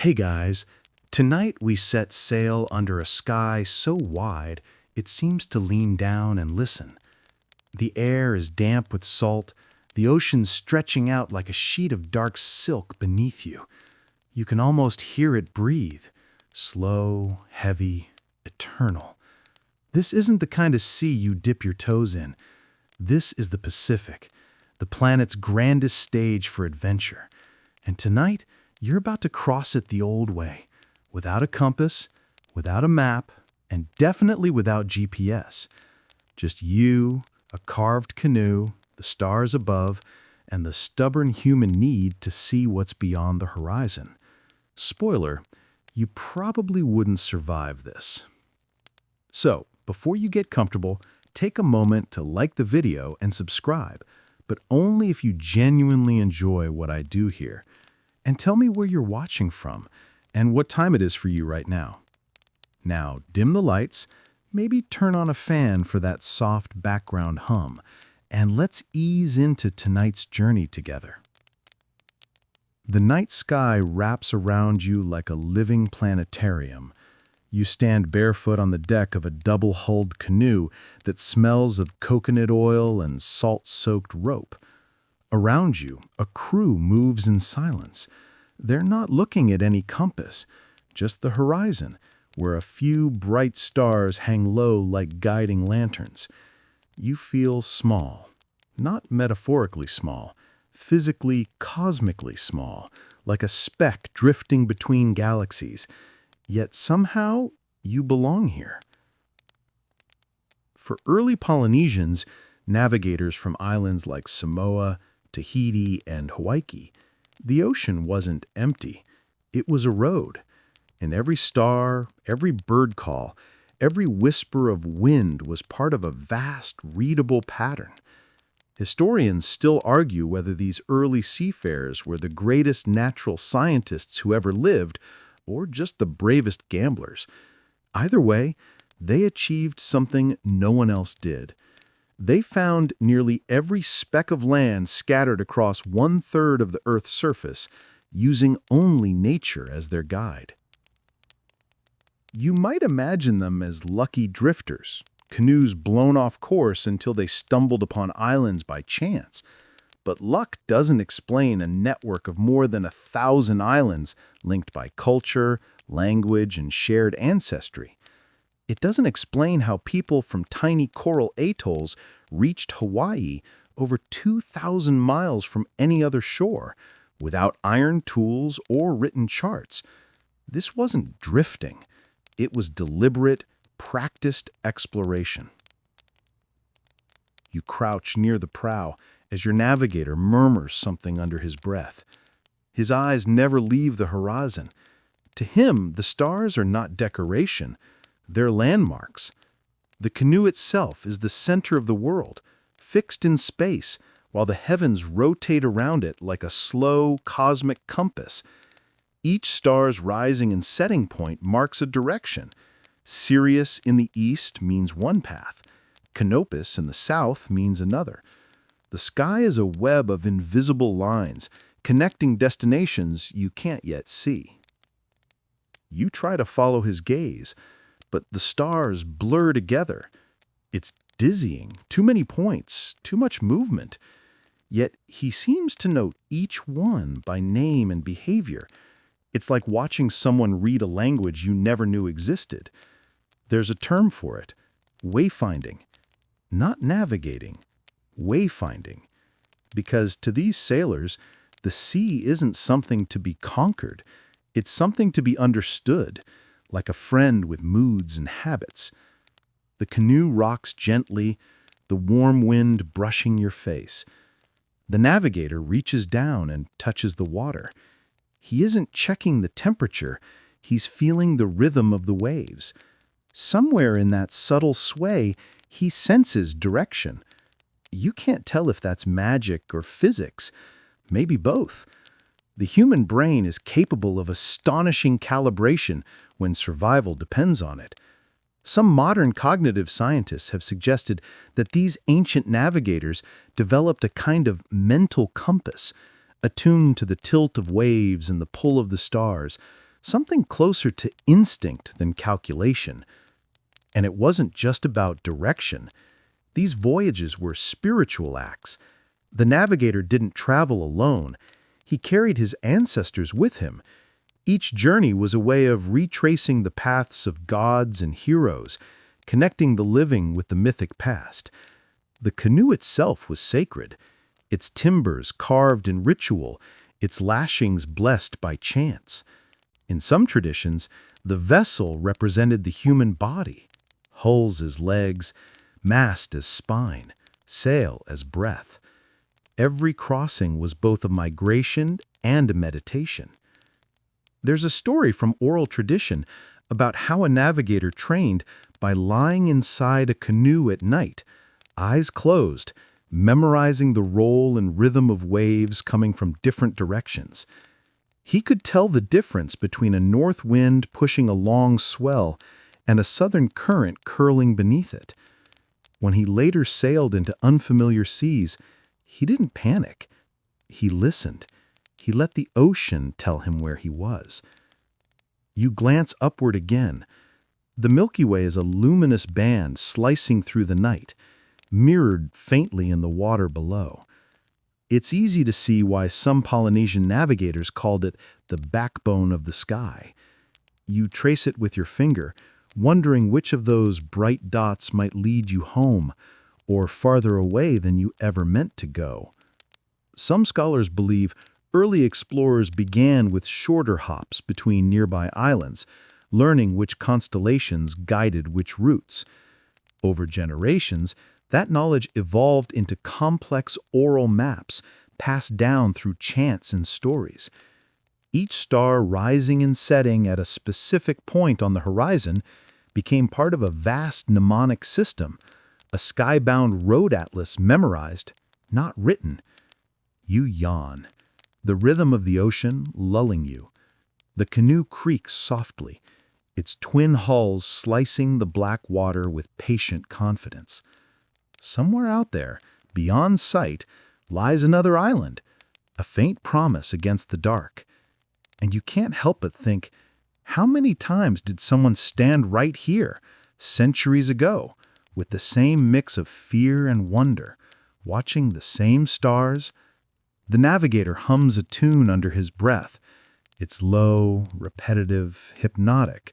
Hey guys, tonight we set sail under a sky so wide it seems to lean down and listen. The air is damp with salt, the ocean stretching out like a sheet of dark silk beneath you. You can almost hear it breathe, slow, heavy, eternal. This isn't the kind of sea you dip your toes in. This is the Pacific, the planet's grandest stage for adventure. And tonight, you're about to cross it the old way, without a compass, without a map, and definitely without GPS. Just you, a carved canoe, the stars above, and the stubborn human need to see what's beyond the horizon. Spoiler, you probably wouldn't survive this. So, before you get comfortable, take a moment to like the video and subscribe, but only if you genuinely enjoy what I do here. And tell me where you're watching from and what time it is for you right now. Now, dim the lights, maybe turn on a fan for that soft background hum, and let's ease into tonight's journey together. The night sky wraps around you like a living planetarium. You stand barefoot on the deck of a double-hulled canoe that smells of coconut oil and salt-soaked rope. Around you, a crew moves in silence. They're not looking at any compass, just the horizon, where a few bright stars hang low like guiding lanterns. You feel small, not metaphorically small, physically, cosmically small, like a speck drifting between galaxies. Yet somehow, you belong here. For early Polynesians, navigators from islands like Samoa, Tahiti, and Hawaii, the ocean wasn't empty. It was a road, and every star, every bird call, every whisper of wind was part of a vast, readable pattern. Historians still argue whether these early seafarers were the greatest natural scientists who ever lived, or just the bravest gamblers. Either way, they achieved something no one else did. They found nearly every speck of land scattered across 1/3 of the Earth's surface, using only nature as their guide. You might imagine them as lucky drifters, canoes blown off course until they stumbled upon islands by chance. But luck doesn't explain a network of more than 1,000 islands linked by culture, language, and shared ancestry. It doesn't explain how people from tiny coral atolls reached Hawaii over 2,000 miles from any other shore, without iron tools or written charts. This wasn't drifting. It was deliberate, practiced exploration. You crouch near the prow as your navigator murmurs something under his breath. His eyes never leave the horizon. To him, the stars are not decoration. They're landmarks. The canoe itself is the center of the world, fixed in space, while the heavens rotate around it like a slow cosmic compass. Each star's rising and setting point marks a direction. Sirius in the east means one path. Canopus in the south means another. The sky is a web of invisible lines, connecting destinations you can't yet see. You try to follow his gaze, but the stars blur together. It's dizzying, too many points, too much movement. Yet he seems to note each one by name and behavior. It's like watching someone read a language you never knew existed. There's a term for it, wayfinding. Not navigating, wayfinding. Because to these sailors, the sea isn't something to be conquered. It's something to be understood, like a friend with moods and habits. The canoe rocks gently, the warm wind brushing your face. The navigator reaches down and touches the water. He isn't checking the temperature, he's feeling the rhythm of the waves. Somewhere in that subtle sway, he senses direction. You can't tell if that's magic or physics, maybe both. The human brain is capable of astonishing calibration when survival depends on it. Some modern cognitive scientists have suggested that these ancient navigators developed a kind of mental compass, attuned to the tilt of waves and the pull of the stars, something closer to instinct than calculation. And it wasn't just about direction. These voyages were spiritual acts. The navigator didn't travel alone. He carried his ancestors with him. Each journey was a way of retracing the paths of gods and heroes, connecting the living with the mythic past. The canoe itself was sacred, its timbers carved in ritual, its lashings blessed by chants. In some traditions, the vessel represented the human body, hulls as legs, mast as spine, sail as breath. Every crossing was both a migration and a meditation. There's a story from oral tradition about how a navigator trained by lying inside a canoe at night, eyes closed, memorizing the roll and rhythm of waves coming from different directions. He could tell the difference between a north wind pushing a long swell and a southern current curling beneath it. When he later sailed into unfamiliar seas, he didn't panic. He listened. He let the ocean tell him where he was. You glance upward again. The Milky Way is a luminous band slicing through the night, mirrored faintly in the water below. It's easy to see why some Polynesian navigators called it the backbone of the sky. You trace it with your finger, wondering which of those bright dots might lead you home, or farther away than you ever meant to go. Some scholars believe early explorers began with shorter hops between nearby islands, learning which constellations guided which routes. Over generations, that knowledge evolved into complex oral maps passed down through chants and stories. Each star rising and setting at a specific point on the horizon became part of a vast mnemonic system, a skybound road atlas memorized, not written. You yawn, the rhythm of the ocean lulling you. The canoe creaks softly, its twin hulls slicing the black water with patient confidence. Somewhere out there, beyond sight, lies another island, a faint promise against the dark. And you can't help but think, how many times did someone stand right here, centuries ago, with the same mix of fear and wonder, watching the same stars? The navigator hums a tune under his breath. It's low, repetitive, hypnotic.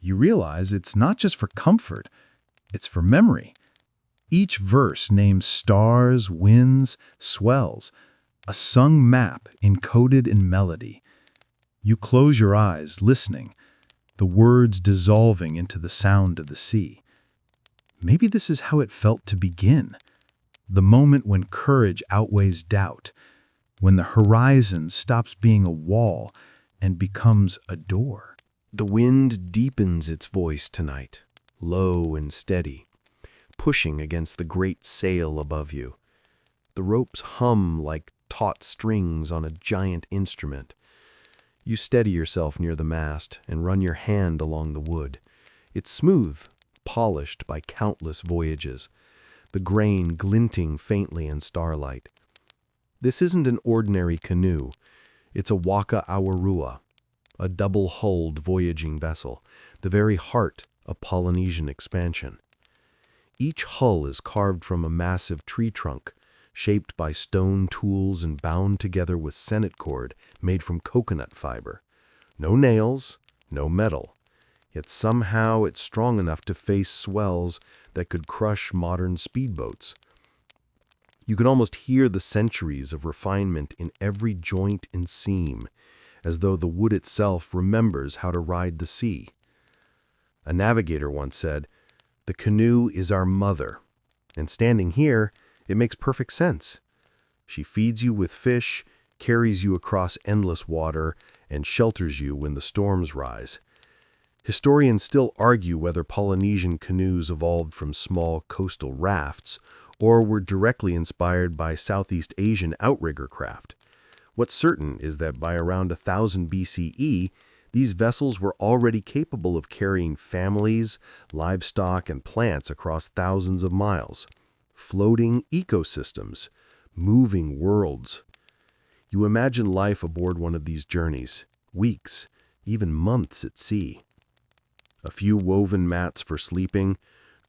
You realize it's not just for comfort, it's for memory. Each verse names stars, winds, swells, a sung map encoded in melody. You close your eyes, listening, the words dissolving into the sound of the sea. Maybe this is how it felt to begin, the moment when courage outweighs doubt, when the horizon stops being a wall and becomes a door. The wind deepens its voice tonight, low and steady, pushing against the great sail above you. The ropes hum like taut strings on a giant instrument. You steady yourself near the mast and run your hand along the wood. It's smooth, polished by countless voyages, the grain glinting faintly in starlight. This isn't an ordinary canoe. It's a Waka Awarua, a double-hulled voyaging vessel, the very heart of Polynesian expansion. Each hull is carved from a massive tree trunk, shaped by stone tools and bound together with sennit cord made from coconut fiber. No nails, no metal. Yet somehow it's strong enough to face swells that could crush modern speedboats. You can almost hear the centuries of refinement in every joint and seam, as though the wood itself remembers how to ride the sea. A navigator once said, "The canoe is our mother, and standing here, it makes perfect sense. She feeds you with fish, carries you across endless water, and shelters you when the storms rise." Historians still argue whether Polynesian canoes evolved from small coastal rafts or were directly inspired by Southeast Asian outrigger craft. What's certain is that by around 1000 BCE, these vessels were already capable of carrying families, livestock, and plants across thousands of miles. Floating ecosystems, moving worlds. You imagine life aboard one of these journeys, weeks, even months at sea. A few woven mats for sleeping,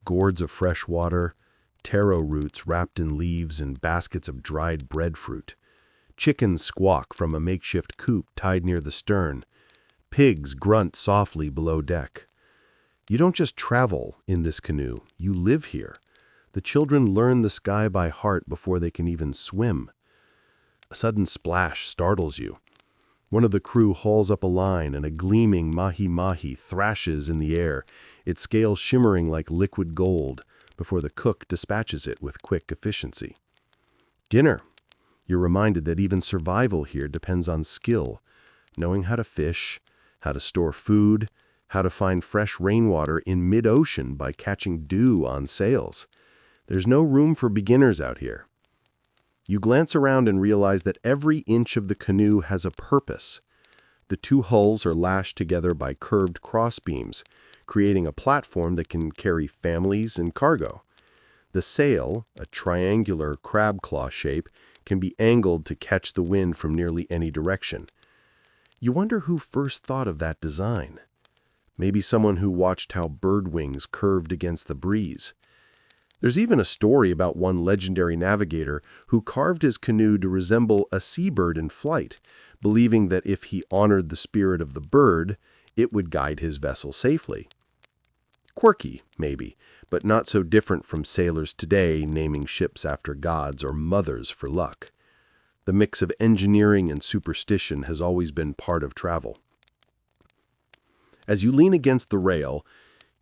gourds of fresh water, taro roots wrapped in leaves and baskets of dried breadfruit. Chickens squawk from a makeshift coop tied near the stern. Pigs grunt softly below deck. You don't just travel in this canoe, you live here. The children learn the sky by heart before they can even swim. A sudden splash startles you. One of the crew hauls up a line and a gleaming mahi-mahi thrashes in the air, its scales shimmering like liquid gold, before the cook dispatches it with quick efficiency. Dinner. You're reminded that even survival here depends on skill, knowing how to fish, how to store food, how to find fresh rainwater in mid-ocean by catching dew on sails. There's no room for beginners out here. You glance around and realize that every inch of the canoe has a purpose. The two hulls are lashed together by curved crossbeams, creating a platform that can carry families and cargo. The sail, a triangular crab claw shape, can be angled to catch the wind from nearly any direction. You wonder who first thought of that design. Maybe someone who watched how bird wings curved against the breeze. There's even a story about one legendary navigator who carved his canoe to resemble a seabird in flight, believing that if he honored the spirit of the bird, it would guide his vessel safely. Quirky, maybe, but not so different from sailors today naming ships after gods or mothers for luck. The mix of engineering and superstition has always been part of travel. As you lean against the rail,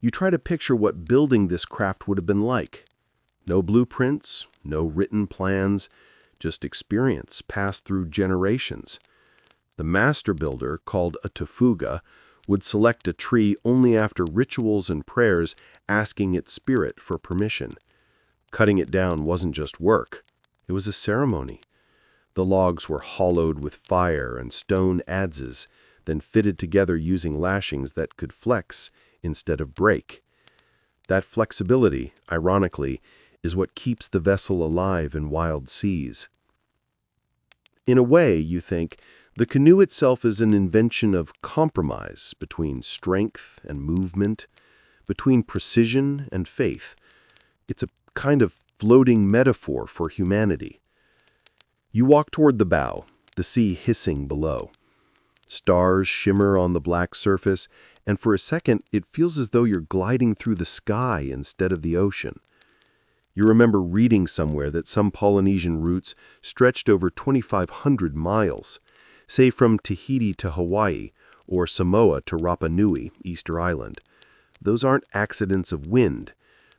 you try to picture what building this craft would have been like. No blueprints, no written plans, just experience passed through generations. The master builder, called a tafuga, would select a tree only after rituals and prayers asking its spirit for permission. Cutting it down wasn't just work, it was a ceremony. The logs were hollowed with fire and stone adzes, then fitted together using lashings that could flex instead of break. That flexibility, ironically, is what keeps the vessel alive in wild seas. In a way, you think, the canoe itself is an invention of compromise between strength and movement, between precision and faith. It's a kind of floating metaphor for humanity. You walk toward the bow, the sea hissing below. Stars shimmer on the black surface, and for a second it feels as though you're gliding through the sky instead of the ocean. You remember reading somewhere that some Polynesian routes stretched over 2,500 miles, say from Tahiti to Hawaii or Samoa to Rapa Nui, Easter Island. Those aren't accidents of wind.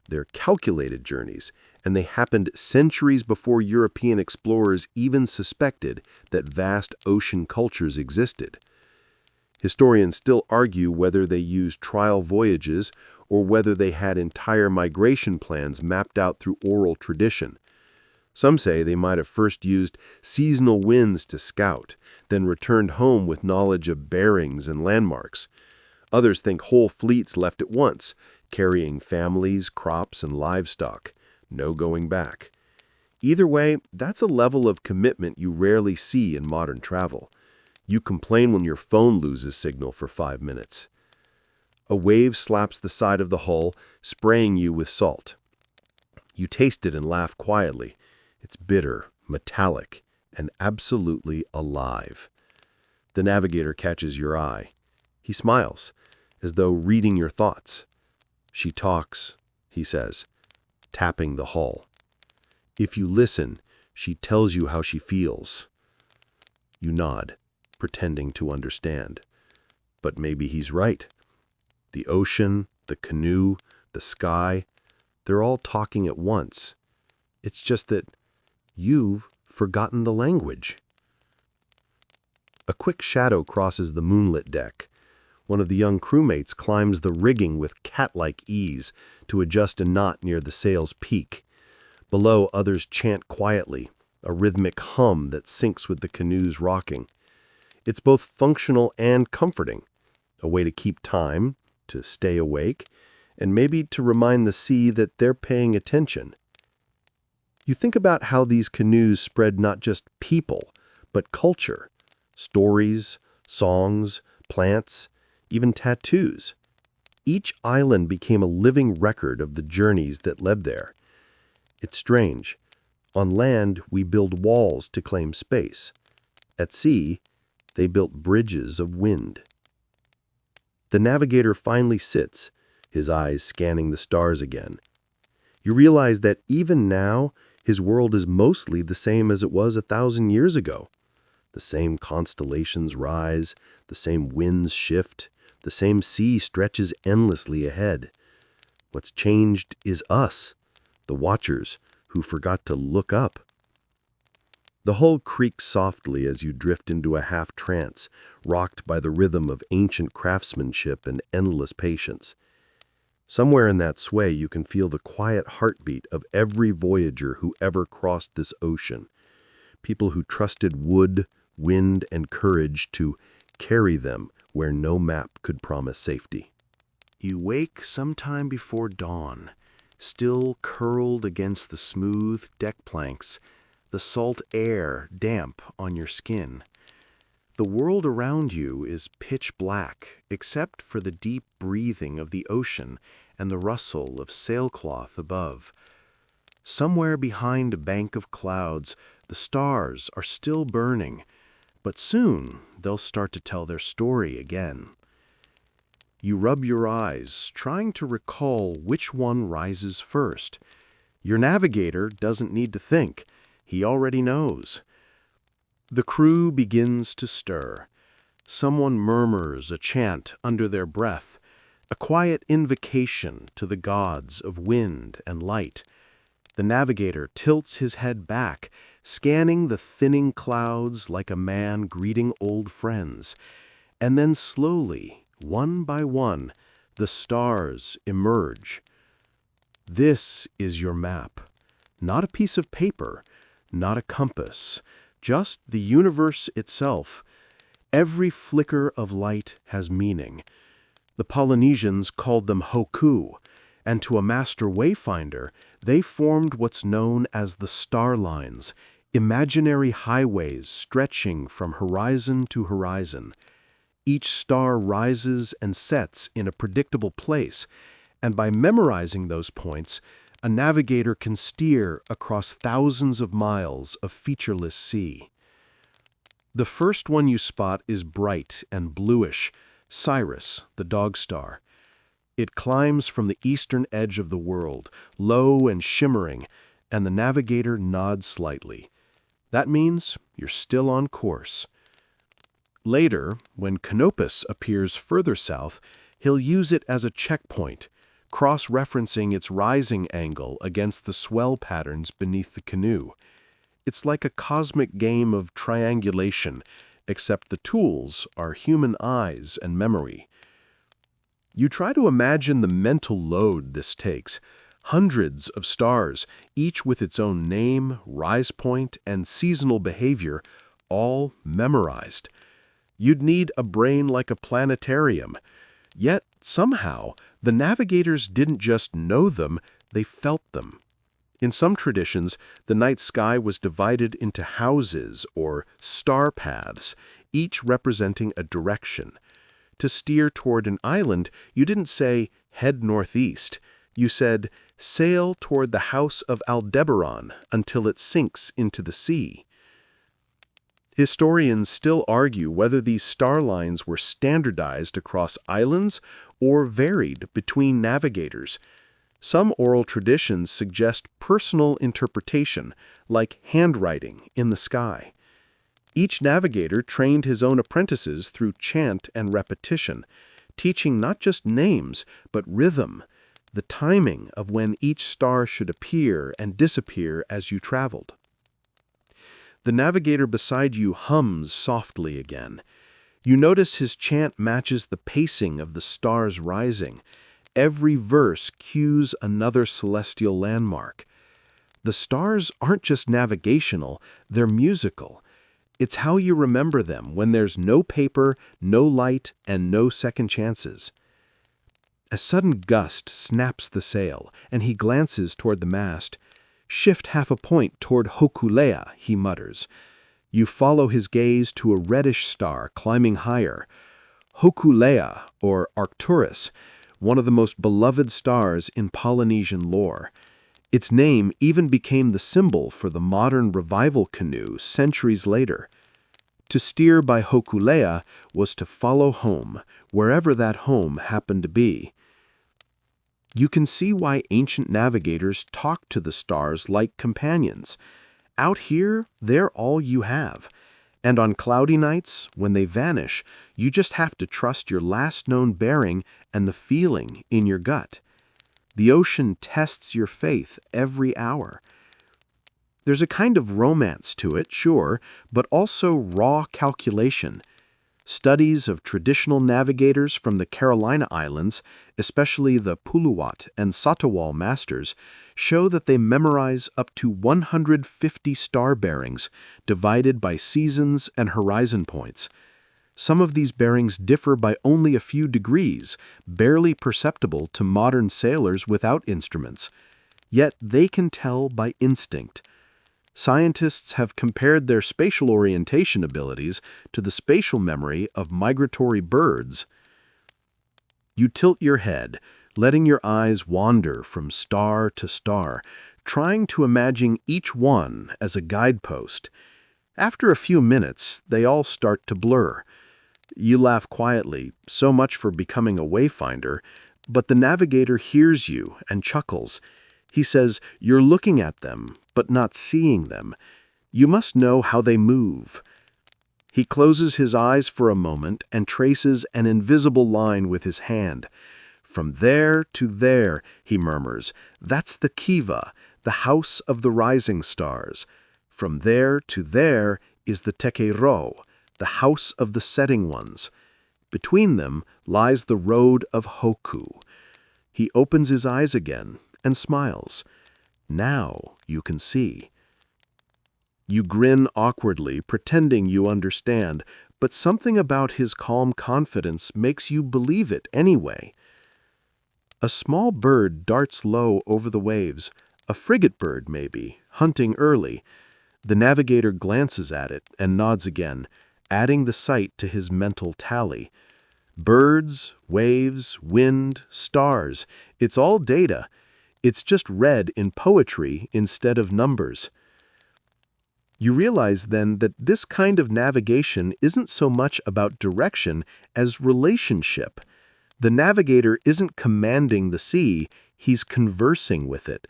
They're calculated journeys, and they happened centuries before European explorers even suspected that vast ocean cultures existed. Historians still argue whether they used trial voyages or whether they had entire migration plans mapped out through oral tradition. Some say they might have first used seasonal winds to scout, then returned home with knowledge of bearings and landmarks. Others think whole fleets left at once, carrying families, crops, and livestock. No going back. Either way, that's a level of commitment you rarely see in modern travel. You complain when your phone loses signal for 5 minutes. A wave slaps the side of the hull, spraying you with salt. You taste it and laugh quietly. It's bitter, metallic, and absolutely alive. The navigator catches your eye. He smiles, as though reading your thoughts. She talks, he says, tapping the hull. If you listen, she tells you how she feels. You nod, pretending to understand. But maybe he's right. The ocean, the canoe, the sky, they're all talking at once. It's just that you've forgotten the language. A quick shadow crosses the moonlit deck. One of the young crewmates climbs the rigging with cat-like ease to adjust a knot near the sail's peak. Below, others chant quietly, a rhythmic hum that syncs with the canoe's rocking. It's both functional and comforting, a way to keep time, to stay awake, and maybe to remind the sea that they're paying attention. You think about how these canoes spread not just people, but culture, stories, songs, plants, even tattoos. Each island became a living record of the journeys that led there. It's strange. On land, we build walls to claim space. At sea, they built bridges of wind. The navigator finally sits, his eyes scanning the stars again. You realize that even now, his world is mostly the same as it was 1,000 years ago. The same constellations rise, the same winds shift, the same sea stretches endlessly ahead. What's changed is us, the watchers, who forgot to look up. The hull creaks softly as you drift into a half-trance, rocked by the rhythm of ancient craftsmanship and endless patience. Somewhere in that sway you can feel the quiet heartbeat of every voyager who ever crossed this ocean. People who trusted wood, wind, and courage to carry them where no map could promise safety. You wake sometime before dawn, still curled against the smooth deck planks, the salt air damp on your skin. The world around you is pitch black, except for the deep breathing of the ocean and the rustle of sailcloth above. Somewhere behind a bank of clouds, the stars are still burning, but soon they'll start to tell their story again. You rub your eyes, trying to recall which one rises first. Your navigator doesn't need to think. He already knows. The crew begins to stir. Someone murmurs a chant under their breath, a quiet invocation to the gods of wind and light. The navigator tilts his head back, scanning the thinning clouds like a man greeting old friends. And then slowly, one by one, the stars emerge. This is your map. Not a piece of paper, not a compass, just the universe itself. Every flicker of light has meaning. The Polynesians called them hoku, and to a master wayfinder, they formed what's known as the starlines, imaginary highways stretching from horizon to horizon. Each star rises and sets in a predictable place, and by memorizing those points, a navigator can steer across thousands of miles of featureless sea. The first one you spot is bright and bluish, Sirius, the dog star. It climbs from the eastern edge of the world, low and shimmering, and the navigator nods slightly. That means you're still on course. Later, when Canopus appears further south, he'll use it as a checkpoint, cross-referencing its rising angle against the swell patterns beneath the canoe. It's like a cosmic game of triangulation, except the tools are human eyes and memory. You try to imagine the mental load this takes. Hundreds of stars, each with its own name, rise point, and seasonal behavior, all memorized. You'd need a brain like a planetarium. Yet, somehow, the navigators didn't just know them, they felt them. In some traditions, the night sky was divided into houses or star paths, each representing a direction. To steer toward an island, you didn't say, head northeast. You said, sail toward the house of Aldebaran until it sinks into the sea. Historians still argue whether these star lines were standardized across islands or varied between navigators. Some oral traditions suggest personal interpretation, like handwriting in the sky. Each navigator trained his own apprentices through chant and repetition, teaching not just names, but rhythm, the timing of when each star should appear and disappear as you traveled. The navigator beside you hums softly again. You notice his chant matches the pacing of the stars rising. Every verse cues another celestial landmark. The stars aren't just navigational, they're musical. It's how you remember them when there's no paper, no light, and no second chances. A sudden gust snaps the sail, and he glances toward the mast. Shift half a point toward Hokulea, he mutters. You follow his gaze to a reddish star climbing higher. Hokulea, or Arcturus, one of the most beloved stars in Polynesian lore. Its name even became the symbol for the modern revival canoe centuries later. To steer by Hokulea was to follow home, wherever that home happened to be. You can see why ancient navigators talked to the stars like companions. Out here, they're all you have. And on cloudy nights, when they vanish, you just have to trust your last known bearing and the feeling in your gut. The ocean tests your faith every hour. There's a kind of romance to it, sure, but also raw calculation. Studies of traditional navigators from the Carolina Islands, especially the Puluwat and Satawal masters, show that they memorize up to 150 star bearings divided by seasons and horizon points. Some of these bearings differ by only a few degrees, barely perceptible to modern sailors without instruments. Yet they can tell by instinct. Scientists have compared their spatial orientation abilities to the spatial memory of migratory birds. You tilt your head, letting your eyes wander from star to star, trying to imagine each one as a guidepost. After a few minutes, they all start to blur. You laugh quietly, so much for becoming a wayfinder, but the navigator hears you and chuckles. He says, "You're looking at them, but not seeing them. You must know how they move." He closes his eyes for a moment and traces an invisible line with his hand. "From there to there," he murmurs, "that's the Kiva, the house of the rising stars. From there to there is the Tekero, the house of the setting ones. Between them lies the road of Hoku." He opens his eyes again and smiles. "Now you can see." You grin awkwardly, pretending you understand, but something about his calm confidence makes you believe it anyway. A small bird darts low over the waves, a frigate bird maybe, hunting early. The navigator glances at it and nods again, adding the sight to his mental tally. Birds, waves, wind, stars, it's all data. It's just read in poetry instead of numbers. You realize then that this kind of navigation isn't so much about direction as relationship. The navigator isn't commanding the sea, he's conversing with it.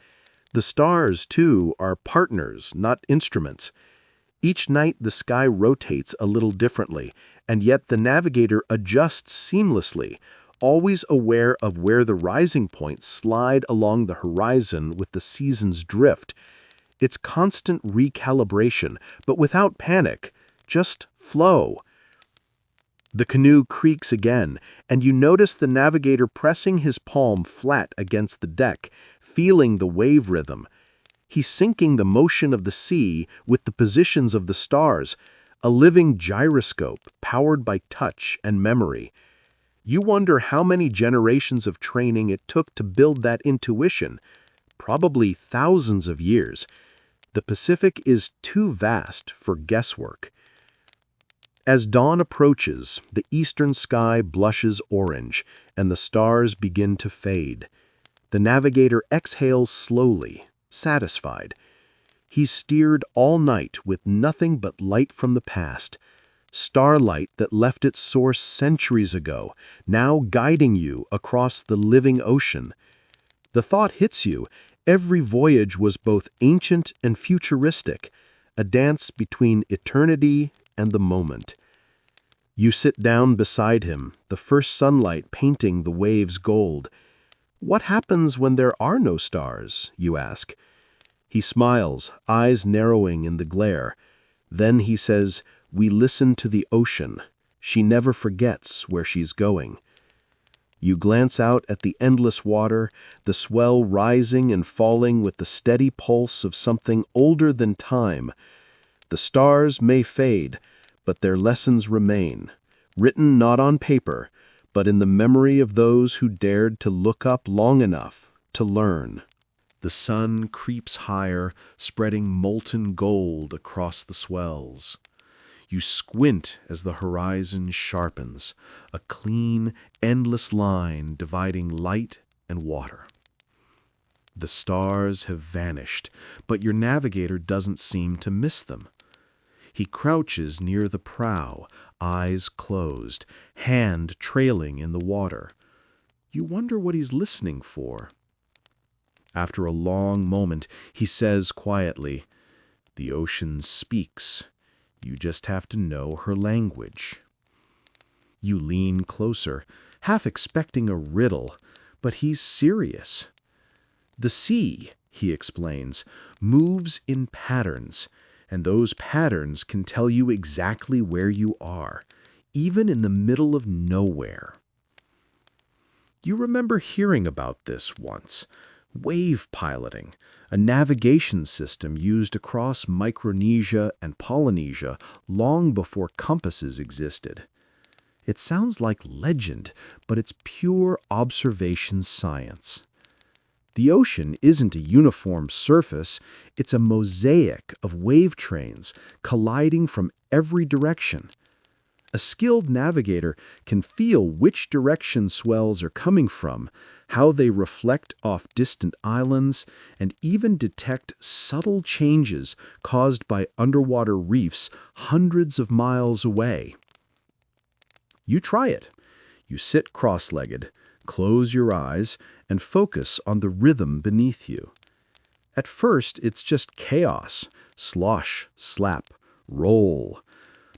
The stars, too, are partners, not instruments. Each night the sky rotates a little differently, and yet the navigator adjusts seamlessly, always aware of where the rising points slide along the horizon with the season's drift. It's constant recalibration, but without panic, just flow. The canoe creaks again, and you notice the navigator pressing his palm flat against the deck, feeling the wave rhythm. He's syncing the motion of the sea with the positions of the stars, a living gyroscope powered by touch and memory. You wonder how many generations of training it took to build that intuition. Probably thousands of years. The Pacific is too vast for guesswork. As dawn approaches, the eastern sky blushes orange, and the stars begin to fade. The navigator exhales slowly, satisfied. He's steered all night with nothing but light from the past. Starlight that left its source centuries ago, now guiding you across the living ocean. The thought hits you, every voyage was both ancient and futuristic, a dance between eternity and the moment. You sit down beside him, the first sunlight painting the waves gold. "What happens when there are no stars?" you ask. He smiles, eyes narrowing in the glare. Then he says, "We listen to the ocean. She never forgets where she's going." You glance out at the endless water, the swell rising and falling with the steady pulse of something older than time. The stars may fade, but their lessons remain, written not on paper, but in the memory of those who dared to look up long enough to learn. The sun creeps higher, spreading molten gold across the swells. You squint as the horizon sharpens, a clean, endless line dividing light and water. The stars have vanished, but your navigator doesn't seem to miss them. He crouches near the prow, eyes closed, hand trailing in the water. You wonder what he's listening for. After a long moment, he says quietly, "The ocean speaks. You just have to know her language." You lean closer, half expecting a riddle, but he's serious. The sea, he explains, moves in patterns, and those patterns can tell you exactly where you are, even in the middle of nowhere. You remember hearing about this once. Wave piloting, a navigation system used across Micronesia and Polynesia long before compasses existed. It sounds like legend, but it's pure observation science. The ocean isn't a uniform surface, it's a mosaic of wave trains colliding from every direction. A skilled navigator can feel which direction swells are coming from, how they reflect off distant islands, and even detect subtle changes caused by underwater reefs hundreds of miles away. You try it. You sit cross-legged, close your eyes, and focus on the rhythm beneath you. At first, it's just chaos, slosh, slap, roll.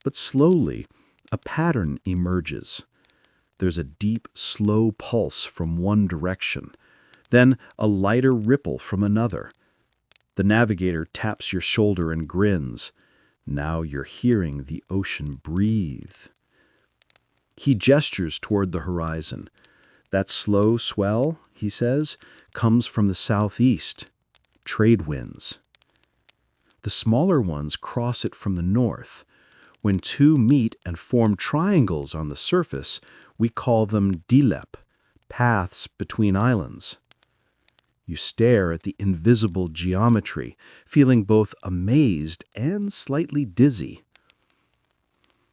But slowly, a pattern emerges. There's a deep, slow pulse from one direction, then a lighter ripple from another. The navigator taps your shoulder and grins. Now you're hearing the ocean breathe. He gestures toward the horizon. That slow swell, he says, comes from the southeast. Trade winds. The smaller ones cross it from the north. When two meet and form triangles on the surface, we call them dilep, paths between islands. You stare at the invisible geometry, feeling both amazed and slightly dizzy.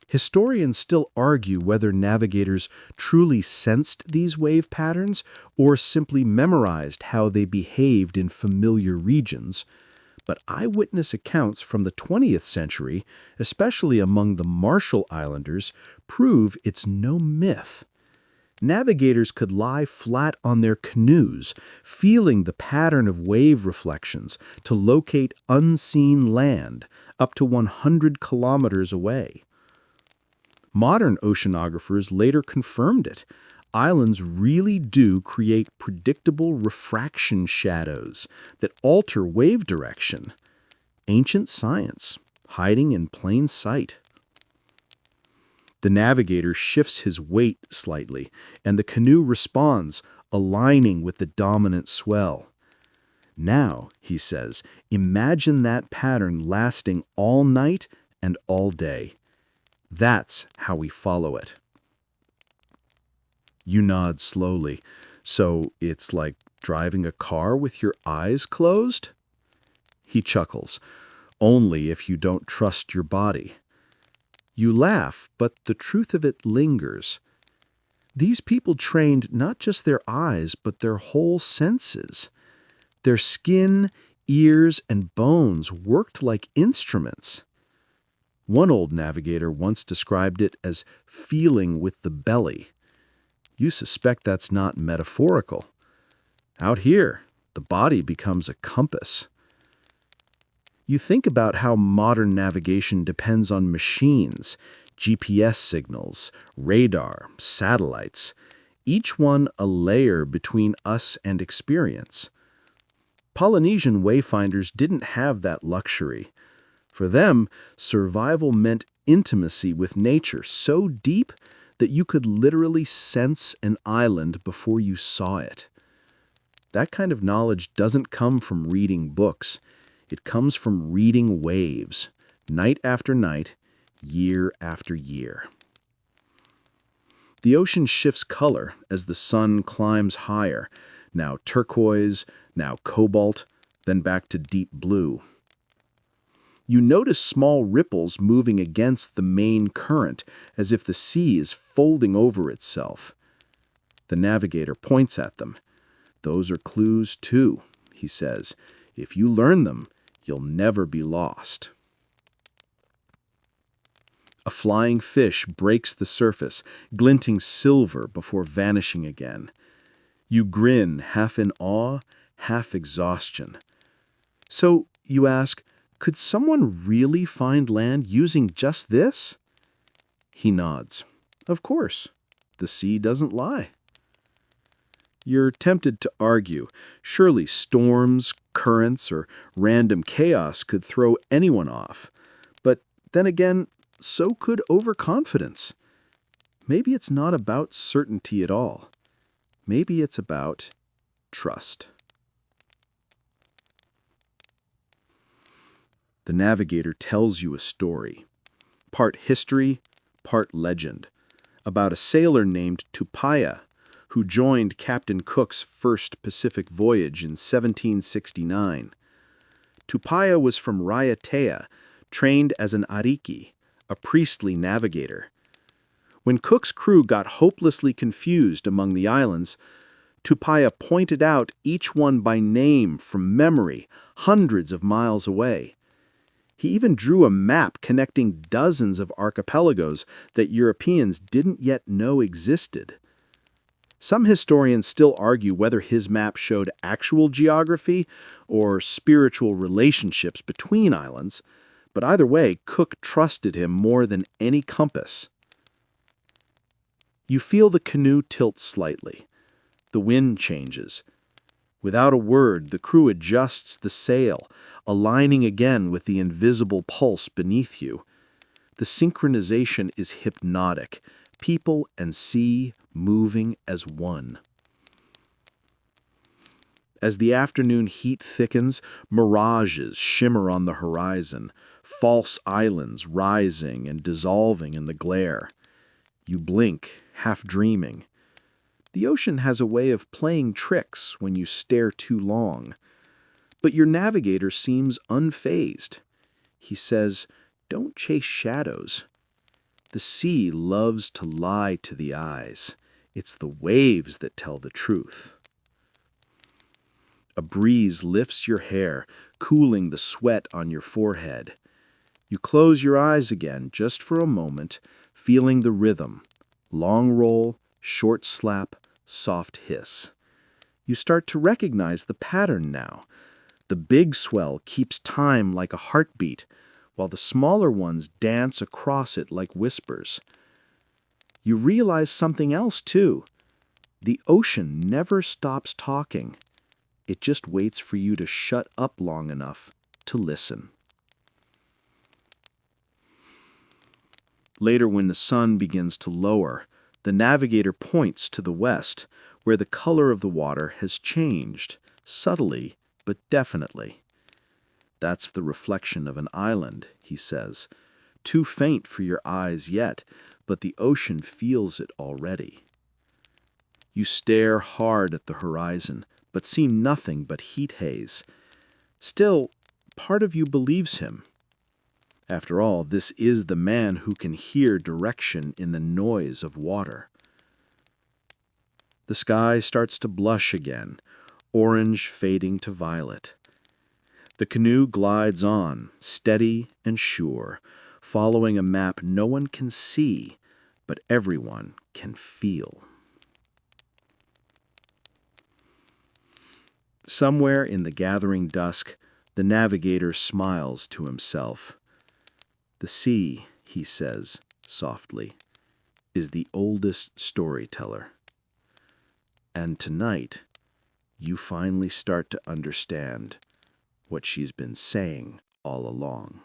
Historians still argue whether navigators truly sensed these wave patterns or simply memorized how they behaved in familiar regions. But eyewitness accounts from the 20th century, especially among the Marshall Islanders, prove it's no myth. Navigators could lie flat on their canoes, feeling the pattern of wave reflections to locate unseen land up to 100 kilometers away. Modern oceanographers later confirmed it. Islands really do create predictable refraction shadows that alter wave direction. Ancient science, hiding in plain sight. The navigator shifts his weight slightly, and the canoe responds, aligning with the dominant swell. Now, he says, imagine that pattern lasting all night and all day. That's how we follow it. You nod slowly. So it's like driving a car with your eyes closed? He chuckles. Only if you don't trust your body. You laugh, but the truth of it lingers. These people trained not just their eyes, but their whole senses. Their skin, ears, and bones worked like instruments. One old navigator once described it as feeling with the belly. You suspect that's not metaphorical. Out here, the body becomes a compass. You think about how modern navigation depends on machines, GPS signals, radar, satellites, each one a layer between us and experience. Polynesian wayfinders didn't have that luxury. For them, survival meant intimacy with nature so deep that you could literally sense an island before you saw it. That kind of knowledge doesn't come from reading books. It comes from reading waves, night after night, year after year. The ocean shifts color as the sun climbs higher, now turquoise, now cobalt, then back to deep blue. You notice small ripples moving against the main current, as if the sea is folding over itself. The navigator points at them. "Those are clues, too," he says. "If you learn them, you'll never be lost." A flying fish breaks the surface, glinting silver before vanishing again. You grin, half in awe, half exhaustion. So, you ask, could someone really find land using just this? He nods. Of course. The sea doesn't lie. You're tempted to argue. Surely storms, currents, or random chaos could throw anyone off. But then again, so could overconfidence. Maybe it's not about certainty at all. Maybe it's about trust. The navigator tells you a story, part history, part legend, about a sailor named Tupaya, who joined Captain Cook's first Pacific voyage in 1769. Tupaya was from Raiatea, trained as an ariki, a priestly navigator. When Cook's crew got hopelessly confused among the islands, Tupaya pointed out each one by name from memory, hundreds of miles away. He even drew a map connecting dozens of archipelagos that Europeans didn't yet know existed. Some historians still argue whether his map showed actual geography or spiritual relationships between islands, but either way, Cook trusted him more than any compass. You feel the canoe tilt slightly. The wind changes. Without a word, the crew adjusts the sail, aligning again with the invisible pulse beneath you. The synchronization is hypnotic, people and sea moving as one. As the afternoon heat thickens, mirages shimmer on the horizon, false islands rising and dissolving in the glare. You blink, half dreaming. The ocean has a way of playing tricks when you stare too long. But your navigator seems unfazed. He says, "Don't chase shadows. The sea loves to lie to the eyes. It's the waves that tell the truth." A breeze lifts your hair, cooling the sweat on your forehead. You close your eyes again just for a moment, feeling the rhythm. Long roll, short slap, soft hiss. You start to recognize the pattern now. The big swell keeps time like a heartbeat, while the smaller ones dance across it like whispers. You realize something else, too. The ocean never stops talking. It just waits for you to shut up long enough to listen. Later, when the sun begins to lower, the navigator points to the west, where the color of the water has changed, subtly but definitely. "That's the reflection of an island," he says. "Too faint for your eyes yet, but the ocean feels it already." You stare hard at the horizon, but see nothing but heat haze. Still, part of you believes him. After all, this is the man who can hear direction in the noise of water. The sky starts to blush again, orange fading to violet. The canoe glides on, steady and sure, following a map no one can see, but everyone can feel. Somewhere in the gathering dusk, the navigator smiles to himself. "The sea," he says softly, "is the oldest storyteller." And tonight, you finally start to understand what she's been saying all along.